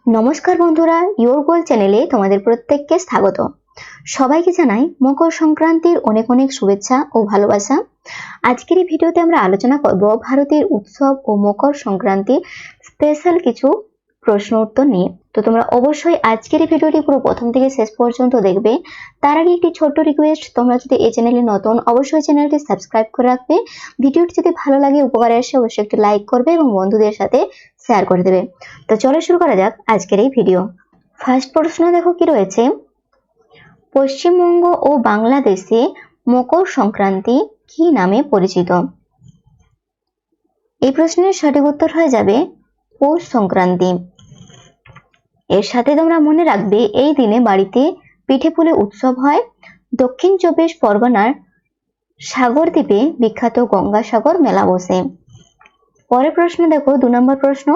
নমস্কার বন্ধুরা, ইয়োর গোল চ্যানেলে তোমাদের প্রত্যেককে স্বাগত। সবাইকে জানাই মকর সংক্রান্তির অনেক অনেক শুভেচ্ছা ও ভালোবাসা। আজকের এই ভিডিওতে আমরা আলোচনা করব ভারতের উৎসব ও মকর সংক্রান্তি স্পেশাল কিছু প্রশ্ন উত্তর নিয়ে। তো তোমরা অবশ্যই আজকের এই ভিডিওটি পুরো প্রথম থেকে শেষ পর্যন্ত দেখবে। তার আগে একটি ছোট্ট রিকোয়েস্ট, তোমরা যদি এই চ্যানেলে নতুন অবশ্যই চ্যানেলটি সাবস্ক্রাইব করে রাখবে। ভিডিওটি যদি ভালো লাগে, উপকারে আসে, অবশ্যই একটি লাইক করবে এবং বন্ধুদের সাথে শেয়ার করে দেবে। তো চলো শুরু করা যাক আজকের এই ভিডিও। ফার্স্ট প্রশ্ন দেখো কি রয়েছে, পশ্চিমবঙ্গ ও বাংলাদেশে মকর সংক্রান্তি কি নামে পরিচিত? এই প্রশ্নের সঠিক উত্তর হয়ে যাবে পৌষ সংক্রান্তি। এর সাথে তোমরা মনে রাখবে এই দিনে বাড়িতে পিঠে পুলি উৎসব হয়। দক্ষিণ চব্বিশ পরগনার সাগরদ্বীপে বিখ্যাত গঙ্গাসাগর মেলা বসে। পরের প্রশ্ন দেখো 2 নম্বর প্রশ্ন,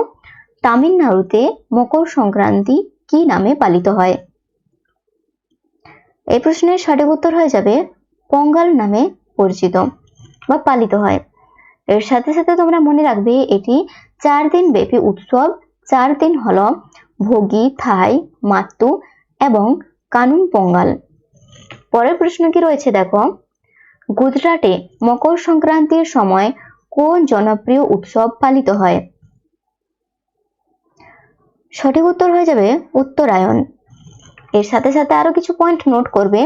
তামিলনাড়ুতে মকর সংক্রান্তি কি নামে পালিত হয়? এই প্রশ্নের সঠিক উত্তর হয়ে যাবে পোঙ্গল নামে পরিচিত বা পালিত হয়। এর সাথে সাথে তোমরা মনে রাখবে এটি 4 দিন ব্যাপী উৎসব। 4 দিন হলো ভোগী, থাই, মাত্তু এবং কানুম পোঙ্গল। পরের প্রশ্ন কি রয়েছে দেখো, গুজরাটে মকর সংক্রান্তির সময় কোন জনপ্রিয় উৎসব পালিত হয়? সঠিক উত্তর হয়ে যাবে উত্তরায়ণ। এর সাথে সাথে আরো কিছু পয়েন্ট নোট করবে।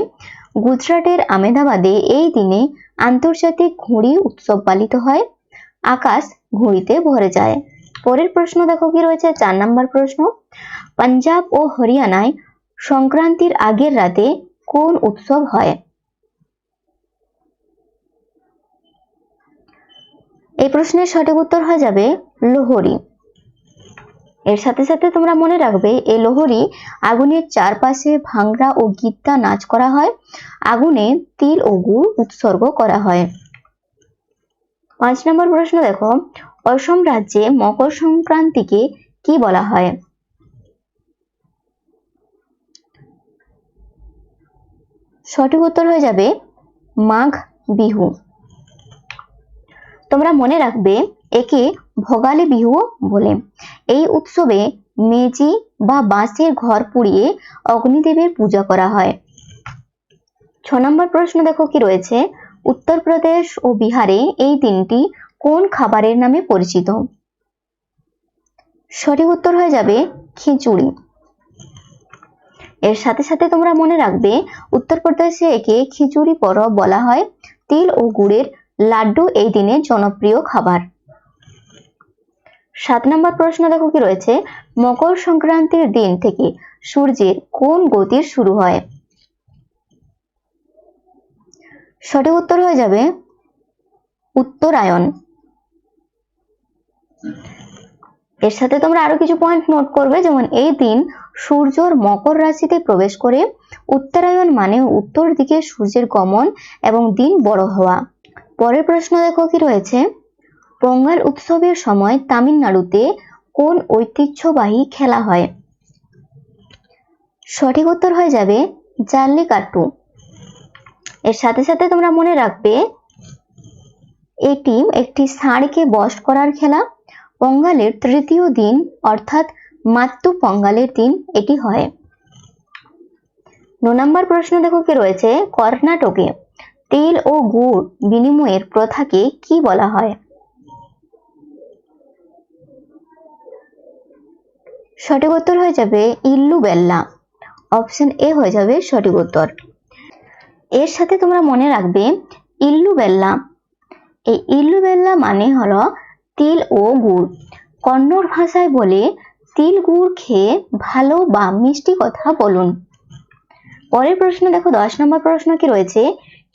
গুজরাটের আমেদাবাদে এই দিনে আন্তর্জাতিক ঘুড়ি উৎসব পালিত হয়। আকাশ ঘুড়িতে ভরে যায়। পরের প্রশ্ন দেখো কি রয়েছে 4 নম্বর প্রশ্ন, পাঞ্জাব ও হরিয়ানায় সংক্রান্তির আগের রাতে কোন উৎসব হয়? এই প্রশ্নের সঠিক উত্তর হয়ে যাবে লোহরি। এর সাথে সাথে তোমরা মনে রাখবে এই লোহরি আগুনের চারপাশে ভাংড়া ও গিদ্দা নাচ করা হয়। আগুনে তিল ও গুড় উৎসর্গ করা হয়। 5 নম্বর প্রশ্ন দেখো, অসম রাজ্যে মকর সংক্রান্তিকে কি বলা হয়? সঠিক উত্তর হয়ে যাবে মাঘ বিহু। তোমরা মনে রাখবে একে ভোগালী বিহু বলে। এই উৎসবে মেজি বা বাঁশের ঘর পুড়িয়ে অগ্নিদেবের পূজা করা হয়। 6 নম্বর প্রশ্ন দেখো কি রয়েছে, উত্তরপ্রদেশ ও বিহারে এই দিনটি কোন খাবারের নামে পরিচিত? সঠিক উত্তর হয়ে যাবে খিচুড়ি। এর সাথে সাথে তোমরা মনে রাখবে উত্তরপ্রদেশে একে খিচুড়ি পরব বলা হয়। তিল ও গুড়ের লাড্ডু এই দিনে জনপ্রিয় খাবার। 7 নম্বর প্রশ্ন দেখো কি রয়েছে, মকর সংক্রান্তির দিন থেকে সূর্যের কোন গতির শুরু হয়? সঠিক উত্তর হয়ে যাবে উত্তরায়ণ। এর সাথে তোমরা আরো কিছু পয়েন্ট নোট করবে, যেমন এই দিন সূর্যর মকর রাশিতে প্রবেশ করে। উত্তরায়ণ মানে উত্তর দিকে সূর্যের গমন এবং দিন বড় হওয়া। পরের প্রশ্ন দেখো কি রয়েছে, পোঙ্গল উৎসবের সময় তামিলনাড়ুতে কোন ঐতিহ্যবাহী খেলা হয়? সঠিক উত্তর হয়ে যাবে জাল্লিকাট্টু। এর সাথে সাথে তোমরা মনে রাখবে এটি একটি ষাঁড়কে বশ করার খেলা। পোঙ্গলের তৃতীয় দিন অর্থাৎ মাত্তু পোঙ্গলের দিন এটি হয়। 9 নম্বর প্রশ্ন দেখো কি রয়েছে, কর্ণাটকে তিল ও গুড় বিনিময়ের প্রথাকে কি বলা হয়? সঠিক উত্তর হয়ে যাবে ইল্লু বেল্লা। অপশন এ হয়ে যাবে সঠিক উত্তর। এর সাথে তোমরা মনে রাখবে ইল্লু বেল্লা, এই ইল্লু বেল্লা মানে হলো তিল ও গুড়। কন্নড় ভাষায় বলে তিল গুড় খেয়ে ভালো বা মিষ্টি কথা বলুন। পরের প্রশ্ন দেখো 10 নম্বর প্রশ্ন কি রয়েছে,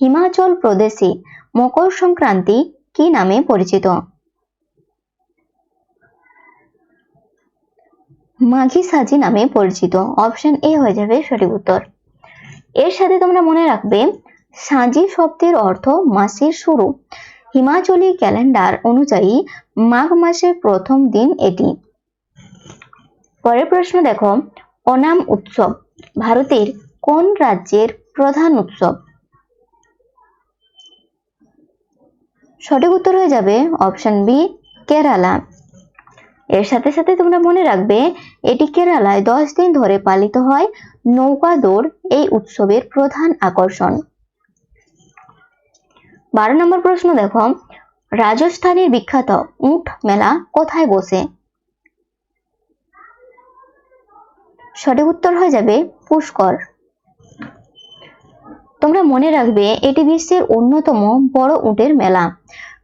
হিমাচল প্রদেশে মকর সংক্রান্তি কি নামে পরিচিত? মাঘী সাজি নামে পরিচিত। অপশন এ হয়ে যাবে সঠিক উত্তর। এর সাথে তোমরা মনে রাখবে সাজি শব্দের অর্থ মাসের শুরু। হিমাচলী ক্যালেন্ডার অনুযায়ী মাঘ মাসের প্রথম দিন এটি। পরের প্রশ্ন দেখো, ওনাম উৎসব ভারতের কোন রাজ্যের প্রধান উৎসব? সঠিক উত্তর হয়ে যাবে অপশন বি কেরালা। এর সাথে সাথে তোমরা মনে রাখবে এটি কেরালায় 10 দিন ধরে পালিত হয়। নৌকা দৌড় এই উৎসবের প্রধান আকর্ষণ। 12 নম্বর প্রশ্ন দেখো, রাজস্থানের বিখ্যাত উট মেলা কোথায় বসে? সঠিক উত্তর হয়ে যাবে পুষ্কর। তোমরা মনে রাখবে এটি বিশ্বের অন্যতম বড় উটের মেলা।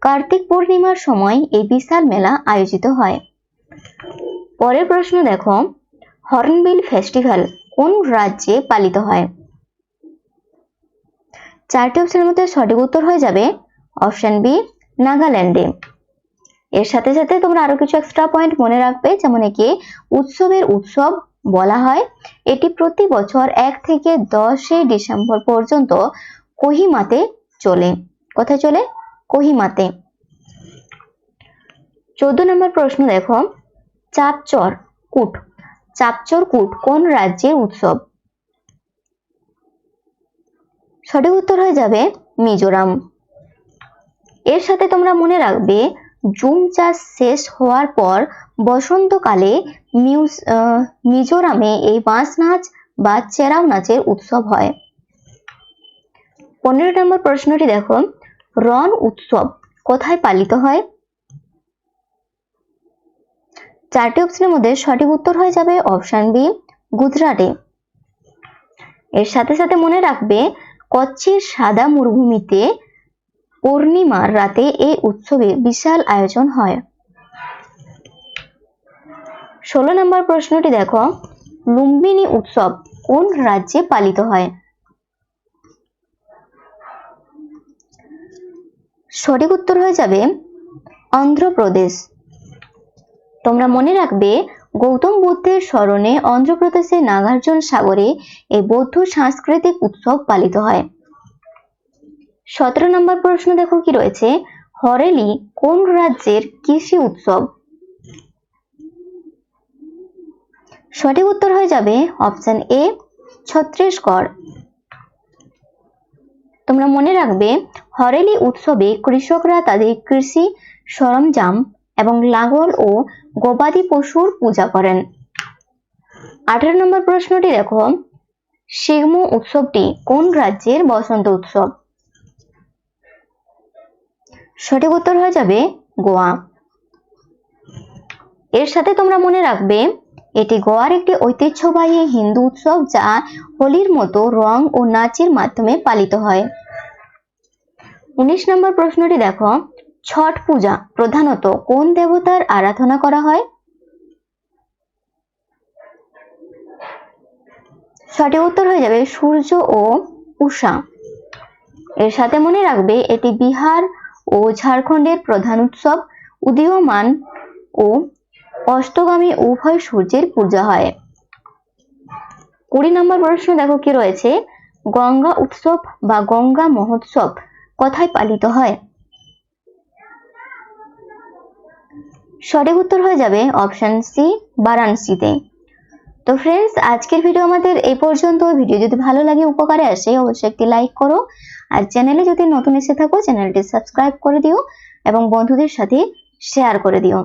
কার্তিক পূর্ণিমার সময় এই বিশাল মেলা আয়োজিত হয়। পরের প্রশ্ন দেখো, হর্নবিল ফেস্টিভ্যাল কোন রাজ্যে পালিত হয়? 4টি অপশনের মধ্যে সঠিক উত্তর হয়ে যাবে অপশন বি, নাগাল্যান্ডে। এর সাথে সাথে তোমরা আরো কিছু এক্সট্রা পয়েন্ট মনে রাখবে, যেমন একে উৎসবের উৎসব বলা হয়। এটি প্রতি বছর 1 থেকে 10 ডিসেম্বর পর্যন্ত কোহিমাতে চলে। কোথায় চলে? কোহিমাতে। 14 নম্বর প্রশ্ন দেখো, চাপচর কূট কোন রাজ্যের উৎসব? সঠিক উত্তর হয়ে যাবে মিজোরাম। এর সাথে তোমরা মনে রাখবে জুম চাষ শেষ হওয়ার পর বসন্তকালে মিজোরামে এই বাঁশ নাচ বা চেরাও নাচের উৎসব হয়। 15 নম্বর প্রশ্নটি দেখো, রণ উৎসব কোথায় পালিত হয়? 4টি অপশনের মধ্যে সঠিক উত্তর হয়ে যাবে অপশন বি, গুজরাটে। এর সাথে সাথে মনে রাখবে কচ্ছের সাদা মরুভূমিতে পূর্ণিমার রাতে এই উৎসবে বিশাল আয়োজন হয়। 16 নম্বর প্রশ্নটি দেখো, লুম্বিনী উৎসব কোন রাজ্যে পালিত হয়? সঠিক উত্তর হয়ে যাবে অন্ধ্রপ্রদেশ। তোমরা মনে রাখবে গৌতম বুদ্ধের স্মরণে অন্ধ্রপ্রদেশের নাগার্জুন সাগরে এই বৌদ্ধ সাংস্কৃতিক উৎসব পালিত হয়। 17 নম্বর প্রশ্ন দেখো কি রয়েছে, হরেলি কোন রাজ্যের কৃষি উৎসব? সঠিক উত্তর হয়ে যাবে অপশন এ, ছত্তিশগড়। তোমরা মনে রাখবে হরেলি উৎসবে কৃষকরা তাদের কৃষি সরঞ্জাম এবং লাঙ্গল ও গবাদি পশুর পূজা করেন। 18 নম্বর প্রশ্নটি দেখো, সিগমো উৎসবটি কোন রাজ্যের বসন্ত উৎসব? সঠিক উত্তর হয়ে যাবে গোয়া। এর সাথে তোমরা মনে রাখবে এটি গোয়ার একটি ঐতিহ্যবাহী হিন্দু উৎসব যা হোলির মতো রং ও নাচের মাধ্যমে পালিত হয়। 19 নম্বর প্রশ্নটি দেখো, ছট পূজা প্রধানত কোন দেবতার আরাধনা করা হয়? সঠিক উত্তর হয়ে যাবে সূর্য ও উষা। এর সাথে মনে রাখবে এটি বিহার ও ঝাড়খণ্ডের প্রধান উৎসব। উদীয়মান ও অস্তগামী উভয় সূর্যের পূজা হয়। 20 নম্বর প্রশ্ন দেখো কি রয়েছে, গঙ্গা উৎসব বা গঙ্গা মহোৎসব কোথায় পালিত হয়? সঠিক উত্তর হয়ে যাবে অপশন সি, বারাণসীতে। তো ফ্রেন্ডস, আজকের ভিডিও আমাদের এই পর্যন্ত। ভিডিও যদি ভালো লাগে, উপকারে আসে, অবশ্যই একটি লাইক করো। আর চ্যানেলে যদি নতুন এসে থাকো চ্যানেলটি সাবস্ক্রাইব করে দিও এবং বন্ধুদের সাথে শেয়ার করে দিও।